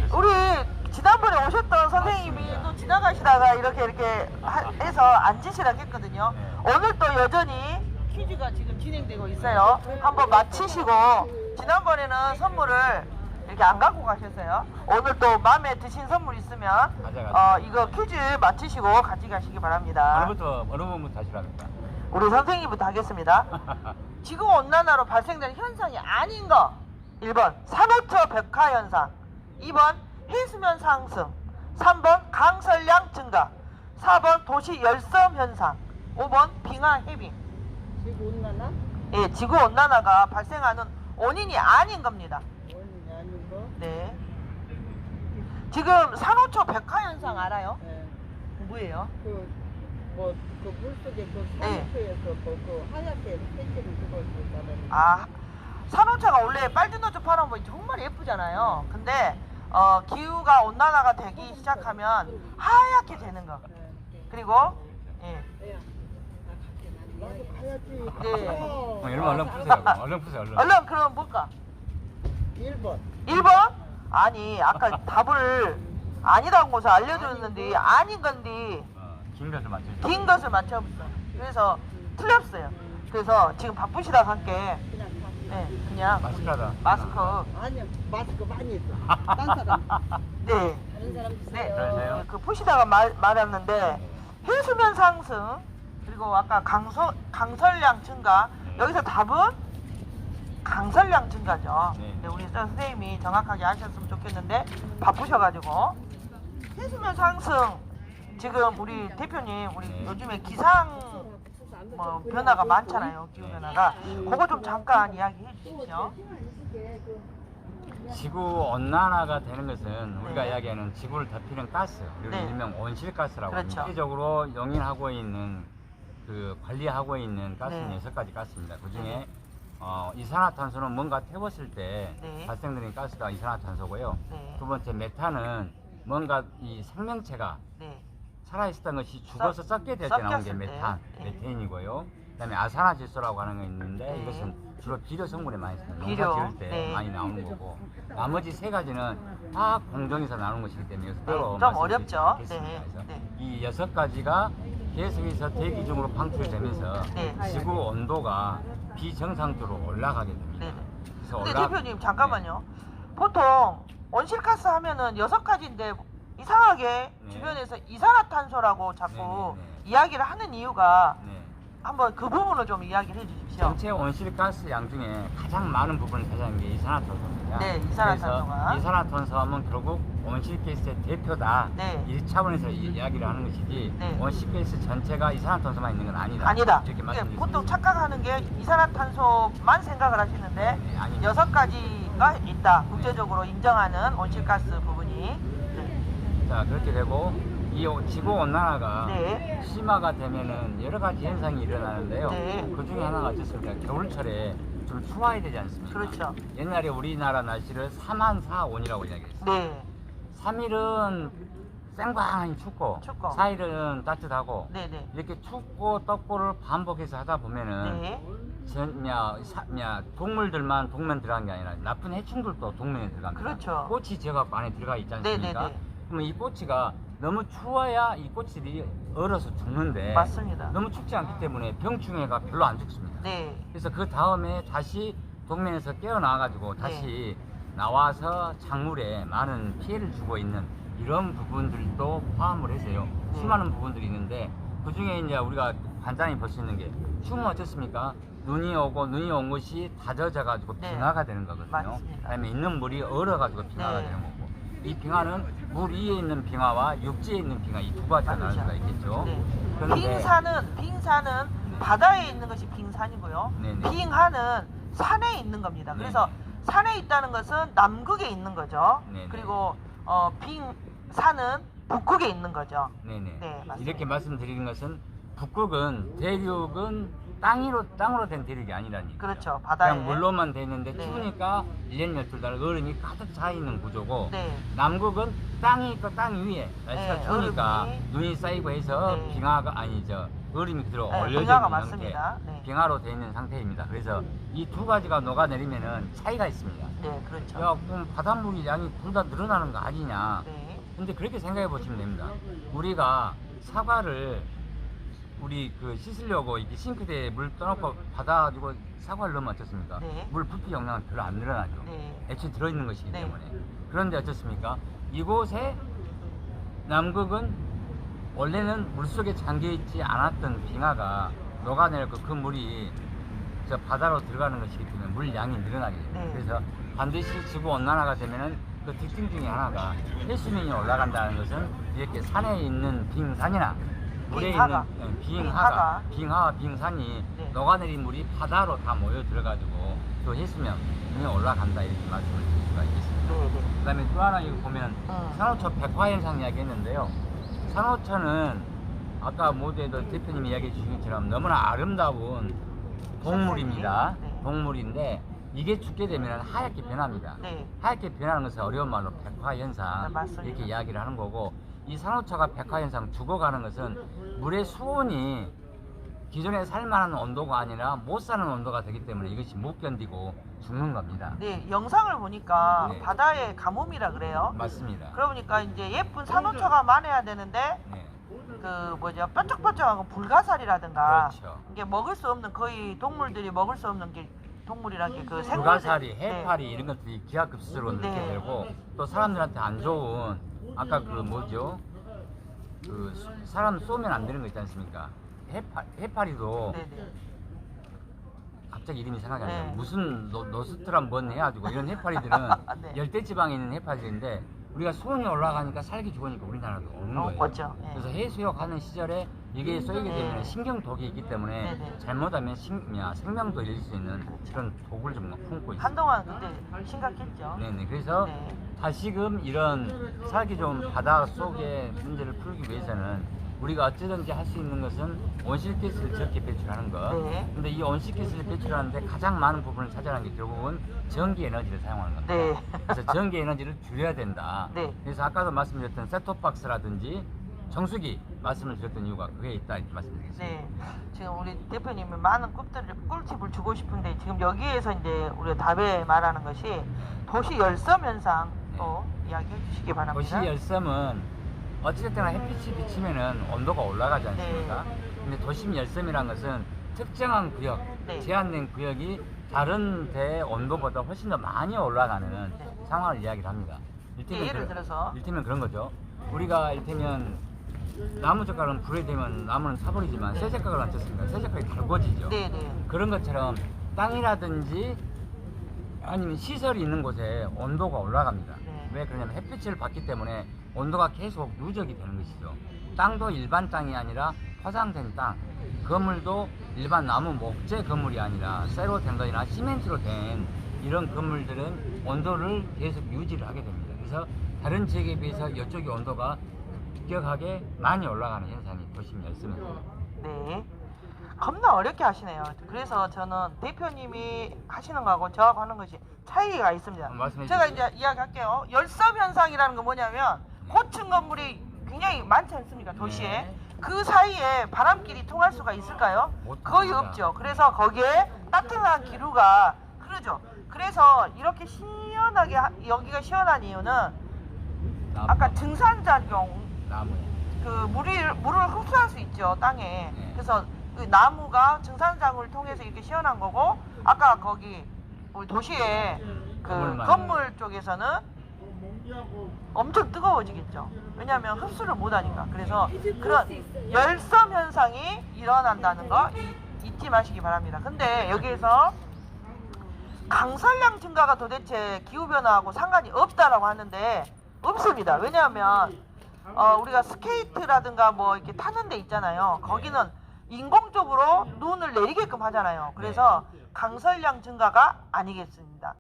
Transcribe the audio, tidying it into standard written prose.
오셨어요? 우리 지난번에 오셨던 선생님이 맞습니다. 또 지나가시다가 이렇게 해서 앉으시라고 했거든요. 네. 오늘 또 여전히 퀴즈가 지금 진행되고 있어요. 한번 마치시고 지난번에는 선물을 이렇게 안 갖고 가셨어요. 오늘 또 마음에 드신 선물 있으면 가져가세요. 이거 퀴즈 마치시고 가져가시기 바랍니다. 어느 분부터 하시랍니까? 우리 선생님부터 하겠습니다. 지구온난화로 발생되는 현상이 아닌 거 1번 산호초 벽화 현상, 2번 해수면 상승, 3번 강설량 증가, 4번 도시 열섬 현상, 5번 빙하 해빙. 지구온난화? 예, 지구온난화가 발생하는 원인이 아닌 겁니다. 원인이 아닌 거? 네. 지금 산호초 벽화 현상 알아요? 네. 뭐예요? 그 물속에 그 네. 산호초에서 그 하얗게 생기는 그걸 말하는 거. 아, 산호초가 원래 빨주노초 파란보이 정말 예쁘잖아요. 근데 기후가 온난화가 되기 시작하면 하얗게 되는 거. 그리고 예. 나도 가야지. 네. 얼른 푸세요. 얼른 푸세요. 얼른 그럼 뭘까? 1번. 1번? 아니 아까 답을 아니라는 것을 알려줬는데 아닌 건데 긴 것을 맞추세요. 긴 것을 맞춰봤어. 그래서 틀렸어요. 그래서 지금 바쁘시다고 할게. 그냥 가. 네, 그냥 마스크하다. 마스크. 아니요, 마스크 많이 했어. 딴 사람. 네. 다른 사람 네. 주세요. 그러세요? 그 푸시다가 말았는데 해수면 상승 그리고 아까 강설량 증가. 여기서 답은 강설량 증가죠. 네. 네, 우리 선생님이 정확하게 하셨으면 좋겠는데 바쁘셔가지고 해수면 상승 지금 우리 대표님 우리 네. 요즘에 기상 뭐 변화가 많잖아요. 기후 변화가 그거 좀 잠깐 이야기해 주시죠. 지구 온난화가 되는 것은 우리가 네. 이야기하는 지구를 덮이는 가스, 그리고 네. 일명 온실가스라고 그렇죠. 실질적으로 용인하고 있는 관리하고 있는 가스는 네. 6가지 가스입니다. 그 중에 이산화탄소는 뭔가 태웠을 때 네. 발생되는 가스가 이산화탄소고요. 네. 두 번째 메탄은 뭔가 이 생명체가 네. 살아있었던 것이 죽어서 썩게 될 때 나오는 게 썩혔을 때. 메탄, 네. 메테인이고요. 그다음에 아산화질소라고 하는 거 있는데 네. 이것은 주로 비료 성분에 많이 씁니다. 비료. 농사 지을 때 네. 많이 나오는 거고 나머지 세 가지는 다 공정에서 나오는 것이기 때문에 이것을 따로 좀 말씀드리지 어렵죠. 않겠습니다. 네. 그래서 네. 이 6가지가 계속해서 대기 중으로 방출되면서 네. 지구 온도가 비정상적으로 올라가게 됩니다. 네. 그래서 근데 대표님 잠깐만요. 보통 온실가스 하면은 6가지인데 이상하게 네. 주변에서 이산화탄소라고 자꾸 네, 네, 네. 이야기를 하는 이유가 네. 한번 그 부분을 좀 이야기를 해주십시오. 전체 온실가스 양 중에 가장 많은 부분을 차지하는 게 이산화탄소입니다. 네, 이산화탄소가. 그래서 이산화탄소 하면 결국 온실가스의 대표다. 네. 이 차원에서 이야기를 하는 것이지 네. 온실가스 전체가 이산화탄소만 있는 건 아니다. 아니다. 이렇게 이게 말씀드리겠습니다. 보통 착각하는 게 이산화탄소만 생각을 하시는데 네, 아닙니다. 6가지가 있다. 국제적으로 인정하는 온실가스 부분이. 네. 자, 그렇게 되고 이 지구 온난화가 네. 심화가 되면은 여러 가지 현상이 일어나는데요. 네. 그 중에 하나가 어떻습니까? 겨울철에 좀 추워야 되지 않습니까? 그렇죠. 옛날에 우리나라 날씨를 3한4온이라고 이야기했어요. 네. 3일은 쌩방하니 춥고, 춥고. 4일은 따뜻하고, 네네. 이렇게 춥고 덥고를 반복해서 하다 보면은 네. 동물들만 동면 들어간 게 아니라 나쁜 해충들도 동면에 들어갑니다. 그렇죠. 꽃이 제가 안에 들어가 있지 않습니까? 네네네. 그러면 이 꽃이가 너무 추워야 이 꽃들이 얼어서 죽는데 맞습니다. 너무 춥지 않기 때문에 병충해가 별로 안 죽습니다. 네. 그래서 그 다음에 다시 동면에서 깨어나가지고 다시 나와서 작물에 많은 피해를 주고 있는 이런 부분들도 포함을 해서요. 수많은 부분들이 있는데 그 중에 이제 우리가 간단히 볼 수 있는 게 추우면 어떻습니까? 눈이 오고 눈이 온 것이 다져져가지고 네. 빙하가 되는 거거든요. 맞습니다. 그다음에 있는 물이 얼어가지고 빙하가 네. 되는 거고 이 빙하는 물 위에 있는 빙하와 육지에 있는 빙하 이 두 가지가 나눌 수가 있겠죠. 네. 그런데 빙산은 바다에 있는 것이 빙산이고요. 네네. 빙하는 산에 있는 겁니다. 네네. 그래서 산에 있다는 것은 남극에 있는 거죠. 네네. 그리고 빙산은 북극에 있는 거죠. 네네. 네, 맞습니다. 이렇게 말씀드리는 것은 북극은 대륙은 땅으로 된 대륙이 아니라는 얘기죠. 그렇죠. 바다에. 그냥 물로만 돼 있는데 네. 추우니까 1년 12달 얼음이 가득 차 있는 구조고 네. 남극은 땅이 있고 땅 위에 날씨가 네, 추우니까 얼음이. 눈이 쌓이고 해서 네. 빙하가 아니죠. 얼음이 그대로 네, 얼려져 빙하가 있는 맞습니다. 형태, 네. 빙하로 되어 있는 상태입니다. 그래서 이 두 가지가 녹아내리면은 차이가 있습니다. 네, 그렇죠. 야, 그럼 바닷물이 양이 둘 다 늘어나는 거 아니냐? 네. 근데 그렇게 생각해 보시면 됩니다. 우리가 사과를 우리 그 씻으려고 이렇게 싱크대에 물 떠놓고 받아가지고 사과를 넣으면 어떻습니까? 네. 물 부피 용량은 별로 안 늘어나죠. 네. 애초에 들어있는 것이기 네. 때문에. 그런데 어떻습니까? 이곳에 남극은 원래는 물속에 잠겨있지 않았던 빙하가 녹아내렸고 그 물이 저 바다로 들어가는 것이기 때문에 물량이 늘어나게 됩니다. 네. 그래서 반드시 지구 온난화가 되면은 그 특징 중에 하나가 해수면이 올라간다는 것은 이렇게 산에 있는 빙산이나 물에 빙하가. 있는 빙하가. 빙하와 빙산이 네. 녹아내린 물이 바다로 다 모여 들어가지고 그 해수면이 올라간다 이렇게 말씀을 드릴 수가 있겠습니다. 네, 네. 그다음에 또 하나 이거 보면 음. 산호초 백화현상 이야기했는데요. 산호초는 아까 모두에도 대표님이 이야기해 주신 것처럼 너무나 아름다운 동물입니다. 네. 동물인데 이게 죽게 되면 하얗게 변합니다. 네. 하얗게 변하는 것을 어려운 말로 백화현상 네, 맞습니다. 이렇게 이야기를 하는 거고 이 산호초가 백화현상 죽어가는 것은 물의 수온이 기존에 살만한 온도가 아니라 못 사는 온도가 되기 때문에 이것이 못 견디고 죽는 겁니다. 네, 영상을 보니까 네. 바다의 가뭄이라 그래요. 맞습니다. 그러니까 이제 예쁜 산호초가 많아야 되는데 네. 그 뭐죠 뾰족뾰족한 거 불가사리라든가 그렇죠. 이게 먹을 수 없는 거의 동물들이 먹을 수 없는 게 동물이란 게그 불가사리, 해파리 이런 것들이 기하급수로 네. 늦게 되고 또 사람들한테 안 좋은 아까 그 뭐죠? 그 사람 쏘면 안 되는 거 있지 않습니까? 해파리도 네네. 갑자기 이름이 생각이 안 나요. 네. 무슨 노스트람 뭔 해가지고 이런 해파리들은 네. 열대지방에 있는 해파리들인데 우리가 수온이 올라가니까 살기 좋으니까 우리나라도 오는 거예요. 그렇죠. 네. 그래서 해수욕 하는 시절에 이게 쏘이게 되면 네. 신경독이 있기 때문에 네. 잘못하면 생명도 잃을 수 있는 그런 독을 좀 품고 있습니다. 한동안 그때 심각했죠. 네네. 그래서 네. 다시금 이런 살기 좋은 바다 속의 문제를 풀기 위해서는 우리가 어찌든지 할 수 있는 것은 온실가스를 적게 배출하는 것. 네. 근데 이 온실가스를 배출하는데 가장 많은 부분을 차지하는 게 결국은 전기 에너지를 사용하는 겁니다. 네. 그래서 전기 에너지를 줄여야 된다. 네. 그래서 아까도 말씀드렸던 셋톱박스라든지 정수기 말씀을 드렸던 이유가 그게 있다 이렇게 말씀드리겠습니다. 네. 지금 우리 대표님이 많은 꿀팁을 주고 싶은데 지금 여기에서 이제 우리가 답에 말하는 것이 도시 열섬 현상 또 이야기해 주시기 바랍니다. 도시 열섬은 어찌됐든 햇빛이 비치면은 온도가 올라가지 않습니까? 근데 도심 열섬이란 것은 특정한 구역, 네. 제한된 구역이 다른 데 온도보다 훨씬 더 많이 올라가는 네. 상황을 이야기를 합니다. 네, 예를 들어서 일테면 그런 거죠. 우리가 일테면 나무 젓갈은 불에 대면 나무는 사버리지만 새 젓갈은 어떻습니까? 새 젓갈이 달궈지죠. 네네. 그런 것처럼 땅이라든지 아니면 시설이 있는 곳에 온도가 올라갑니다. 네. 왜 그러냐면 햇빛을 받기 때문에 온도가 계속 누적이 되는 것이죠. 땅도 일반 땅이 아니라 포장된 땅, 건물도 일반 나무 목재 건물이 아니라 쇠로 된 거나 시멘트로 된 이런 건물들은 온도를 계속 유지를 하게 됩니다. 그래서 다른 지역에 비해서 이쪽의 온도가 급격하게 많이 올라가는 현상이 도심 열섬입니다. 네. 겁나 어렵게 하시네요. 그래서 저는 대표님이 하시는 거하고 저하고 하는 것이 차이가 있습니다. 말씀해 제가 주시죠. 이제 이야기할게요. 열섬 현상이라는 건 뭐냐면 고층 건물이 굉장히 많지 않습니까? 도시에. 네. 그 사이에 바람길이 통할 수가 있을까요? 못 거의 통합니다. 없죠. 그래서 거기에 따뜻한 기류가 흐르죠. 그래서 이렇게 시원하게 여기가 시원한 이유는 나무, 아까 증산작용 나무. 그 물을 흡수할 수 있죠 땅에. 네. 그래서 그 나무가 증산작용을 통해서 이렇게 시원한 거고 아까 거기 우리 도시의 그 건물만. 건물 쪽에서는 엄청 뜨거워지겠죠. 왜냐하면 흡수를 못하니까. 그래서 그런 열섬 현상이 일어난다는 거 잊지 마시기 바랍니다. 근데 여기에서 강설량 증가가 도대체 기후변화하고 상관이 없다라고 하는데 없습니다. 왜냐하면 우리가 스케이트라든가 뭐 이렇게 타는 데 있잖아요. 거기는 인공적으로 눈을 내리게끔 하잖아요. 그래서 강설량 증가가 아니겠습니다.